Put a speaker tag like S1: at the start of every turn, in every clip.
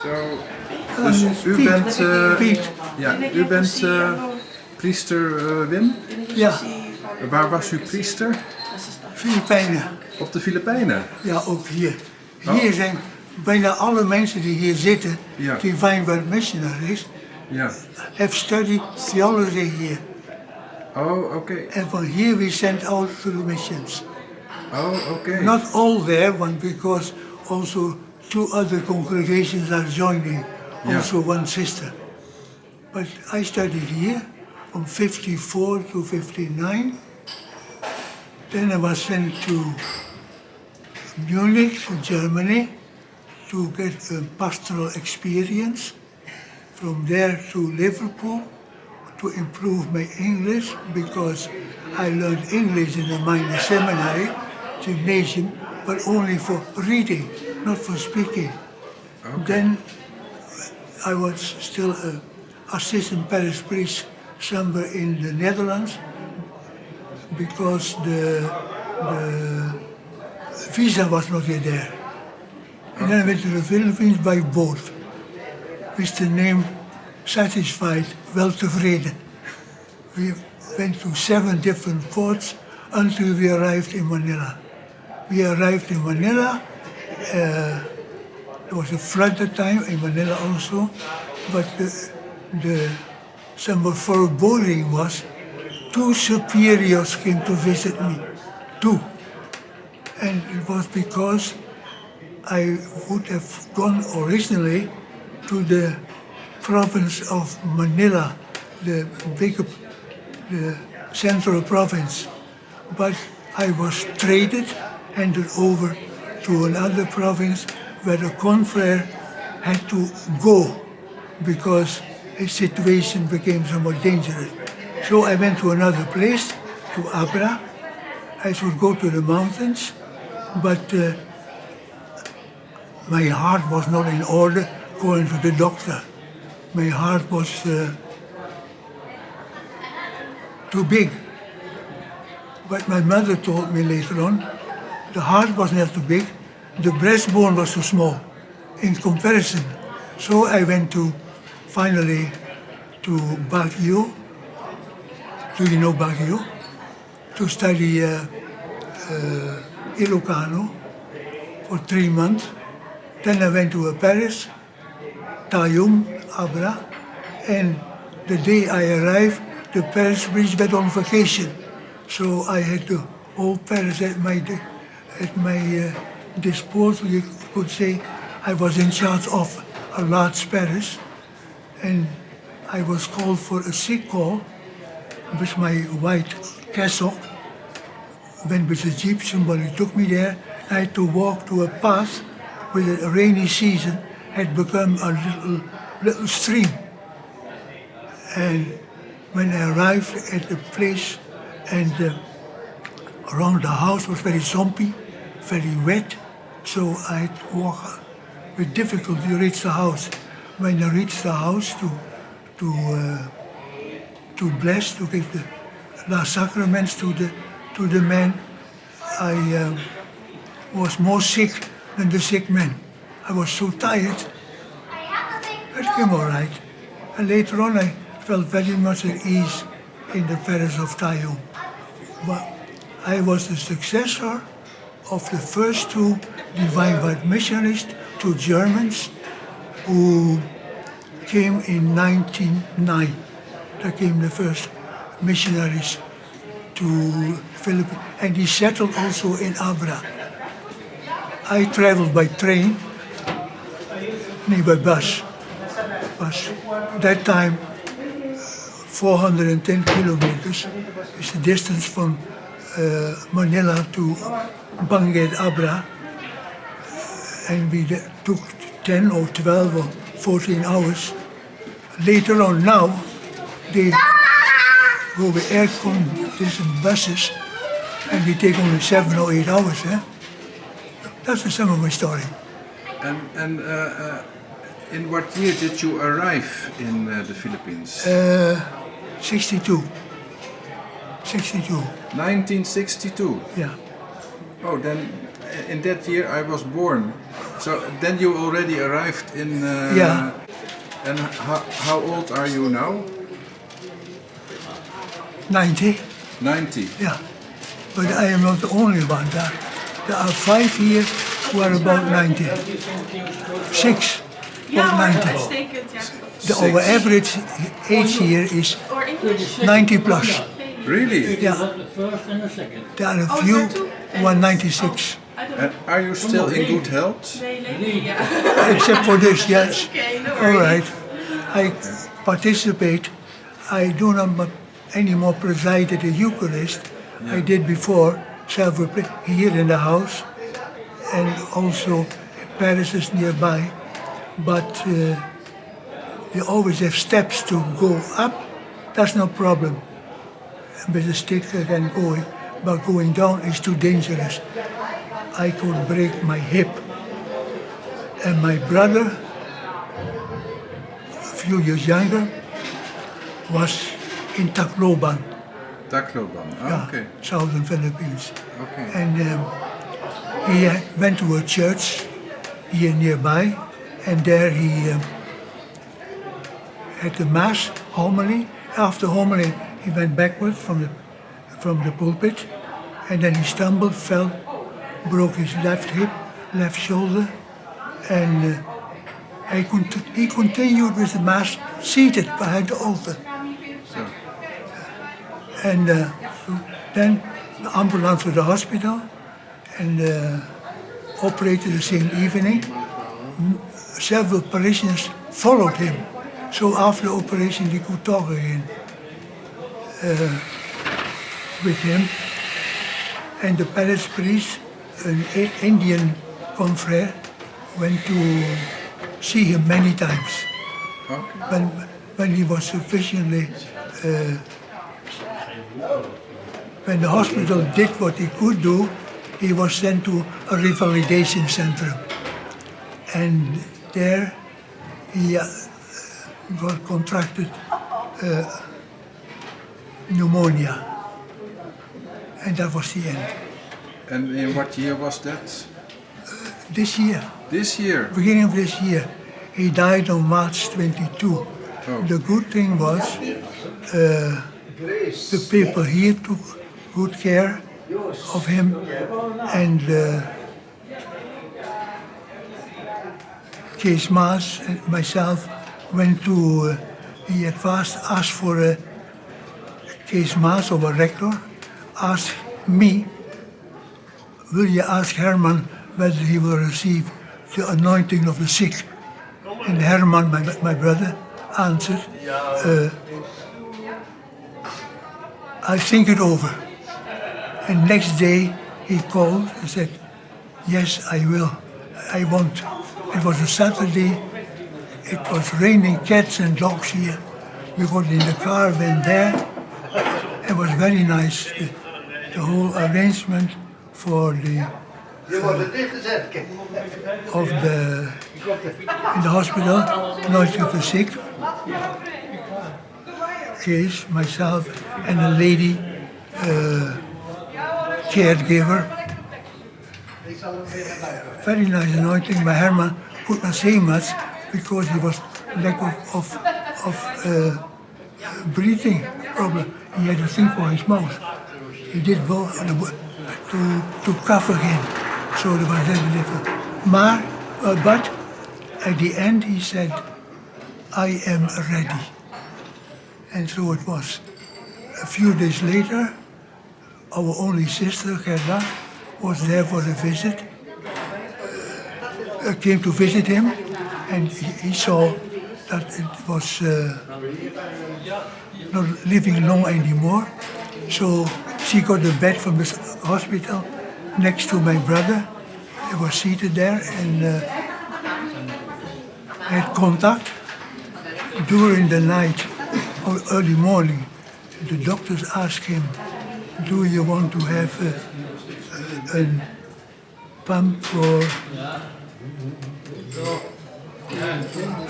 S1: Zo, dus u bent priester Wim?
S2: Ja,
S1: Waar was u priester?
S2: Filipijnen.
S1: Op de Filipijnen?
S2: Ja, ook hier. Hier zijn bijna alle mensen die hier zitten,
S1: Ja.
S2: die Wijngaard missionaries,
S1: Ja.
S2: have studied theology here.
S1: Oh, oké.
S2: And from here we sent out to the missions.
S1: Oh, oké.
S2: Not all there, because also two other congregations are joining, also one sister. But I studied here from 54 to 59. Then I was sent to Munich, Germany, to get a pastoral experience. From there to Liverpool to improve my English, because I learned English in a minor seminary, gymnasium, but only for reading, not for speaking.
S1: Okay.
S2: Then I was still an assistant parish priest somewhere in the Netherlands, because the visa was not yet there. And then I went to the Philippines by boat, with the name Satisfied, Wel Tevreden. We went to 7 different ports until we arrived in Manila. We arrived in Manila. There was a flood at the time in Manila also, but the somewhat foreboding was 2 superiors came to visit me, 2. And it was because I would have gone originally to the province of Manila, the central province. But I was traded, handed over to another province where the confrere had to go because his situation became somewhat dangerous. So I went to another place, to Abra. I should go to the mountains, but my heart was not in order going to the doctor. My heart was too big. But my mother told me later on, the heart was not too big, the breastbone was too small in comparison. So I went finally to Baguio. Do you know Baguio? To study Ilocano for 3 months. Then I went to Paris, Tayum, Abra, and the day I arrived, the Paris priest went on vacation. So I had the whole Paris at my disposal, you could say. I was in charge of a large parish, and I was called for a sick call with my white cassock. Went with the jeep, somebody took me there. I had to walk to a path with a rainy season had become a little stream. And when I arrived at the place, and around the house was very swampy, very wet, so I had to walk with difficulty to reach the house. When I reached the house to bless, to give the last sacraments to the man, I was more sick than the sick man. I was so tired. It came all right. And later on, I felt very much at ease in the parish of Tayum. But I was the successor of the first 2 divine white missionaries, 2 Germans, who came in 1909. There came the first missionaries to Philippines, and he settled also in Abra. I traveled by train, by bus. That time, 410 kilometers is the distance from Manila to Bangued, Abra, and we took 10 or 12 or 14 hours. Later on now, they go with air-conditioned buses, and they take only 7 or 8 hours. That's the sum of my story.
S1: And in what year did you arrive in the Philippines?
S2: 62. 62.
S1: 1962?
S2: Yeah.
S1: Oh, then in that year I was born. So then you already arrived in.
S2: Yeah.
S1: And how old are you now?
S2: 90.
S1: 90.
S2: Yeah. But I am not the only one. There are 5 here who are about 90. 6 about 90. Our average age here is 90 plus.
S1: Really?
S2: Yeah. There are a few who are 96.
S1: And are you still in good health?
S2: Except for this, yes.
S3: No
S2: All right. I participate. I do not anymore preside at the Eucharist. I did before, here in the house, and also parishes nearby. But you always have steps to go up. That's no problem. With a stick I can go, but going down is too dangerous. I could break my hip. And my brother, a few years younger, was in Tacloban.
S1: Tacloban, okay.
S2: Southern Philippines.
S1: Okay.
S2: And he went to a church here nearby, and there he had the mass homily. After homily, he went backward from the pulpit, and then he stumbled, fell, broke his left hip, left shoulder, and he continued with the mass seated behind the altar.
S1: So.
S2: And so then the ambulance to the hospital, and operated the same evening. Several parishioners followed him, so after the operation they could talk again with him. And the parish priest, an Indian confrere, went to see him many times.
S1: Okay.
S2: When he was sufficiently, when the hospital did what he could do, he was sent to a revalidation center. And there he got contracted pneumonia. And that was the end.
S1: And in what year was that?
S2: This year.
S1: This year?
S2: Beginning of this year. He died on March 22.
S1: Oh.
S2: The good thing was the people here took good care of him, and Case Maas and myself went to, he at first asked for a Case Maas of a rector, asked me, will you ask Herman whether he will receive the anointing of the sick? And Herman, my brother, answered, I think it over. And next day he called and said, yes, I will, I want. It was a Saturday, it was raining cats and dogs here. We got in the car, went there. It was very nice, the whole arrangement for the in the hospital, anointing of the sick. Case, myself, and a lady caregiver. Very nice anointing. My Herman could not say much because he was lack of breathing problem. He had a thing for his mouth. He did go to cough again, so it was very difficult. But at the end he said, I am ready. And so it was. A few days later, our only sister, Gerda, was there for a visit. Came to visit him, and he saw that it was not living long anymore. So she got a bed from the hospital next to my brother. He was seated there and had contact. During the night or early morning, the doctors asked him, do you want to have a pump for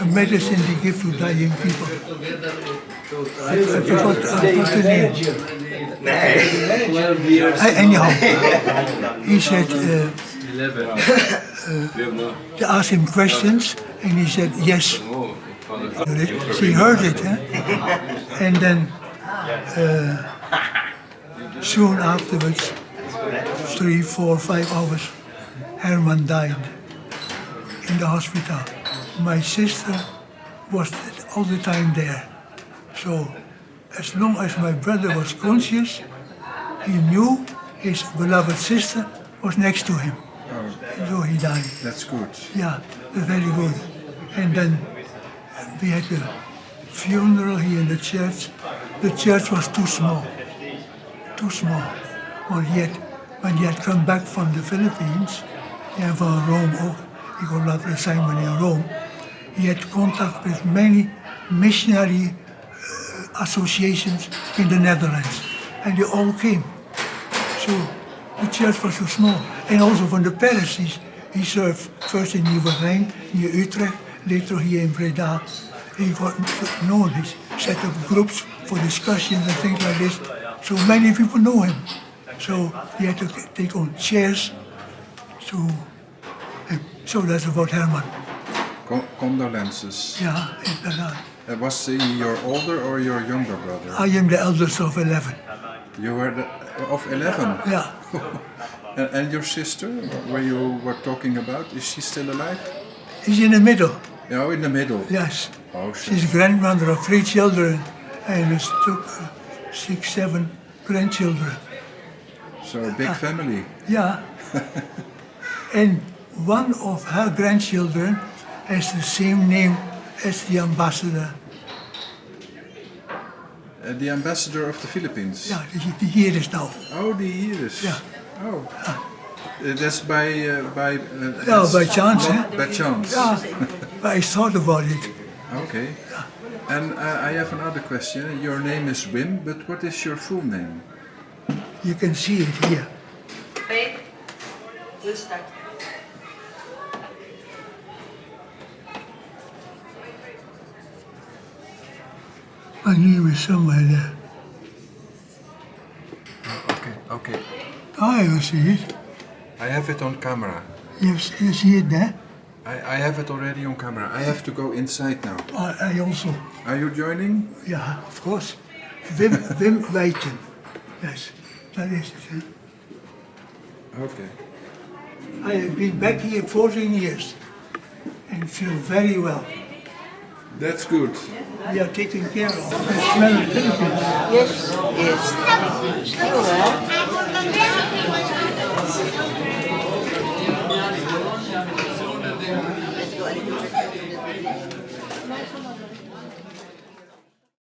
S2: a medicine they give to dying people? I forgot the name. Anyhow, he said, They asked him questions, and he said yes. She heard it, and then soon afterwards, 3, 4, 5 hours, Herman died in the hospital. My sister was all the time there. So as long as my brother was conscious, he knew his beloved sister was next to him. And so he died.
S1: That's good.
S2: Yeah, very good. And then we had a funeral here in the church. The church was too small. Too small. Well, when he had come back from the Philippines, and from Rome ook, he got another assignment in Rome, he had contact with many missionary associations in the Netherlands. And they all came. So the church was so small. And also from the parishes, he served first in Wijtten, near Utrecht, later here in Breda. He got known, he set up groups for discussions and things like this. So many people know him. So he had to take on chairs to him. So that's about Herman.
S1: Condolences.
S2: Yeah, inderdaad.
S1: Was he your older or your younger brother?
S2: I am the eldest of 11.
S1: You were of 11?
S2: Yeah.
S1: And your sister, where you were talking about, is she still alive?
S2: He's in the middle.
S1: Oh, in the middle?
S2: Yes.
S1: Oh, shit.
S2: She's grandmother of 3 children and it took 6, 7 grandchildren.
S1: So a big family.
S2: Yeah. And one of her grandchildren has the same name as the ambassador.
S1: The ambassador of the Philippines?
S2: Yeah, die hier is now.
S1: Oh, die hier is?
S2: Ja.
S1: Oh. That's by...
S2: Yeah, by chance, hè?
S1: By chance?
S2: Yeah, but I thought about it.
S1: Okay. And I have another question. Your name is Wim, but what is your full name?
S2: You can see it here.
S3: Babe, we'll start.
S2: My name is somewhere there.
S1: Okay.
S2: Oh, you see it.
S1: I have it on camera.
S2: You see it there?
S1: I have it already on camera. I have to go inside now.
S2: I also.
S1: Are you joining?
S2: Yeah, of course. Wim Wijtten. Yes, that is it. Huh?
S1: Okay.
S2: I have been back here 14 years and feel very well.
S1: That's good.
S2: We are taken care of. I smell the Philippines.
S3: Yes, yes. You are.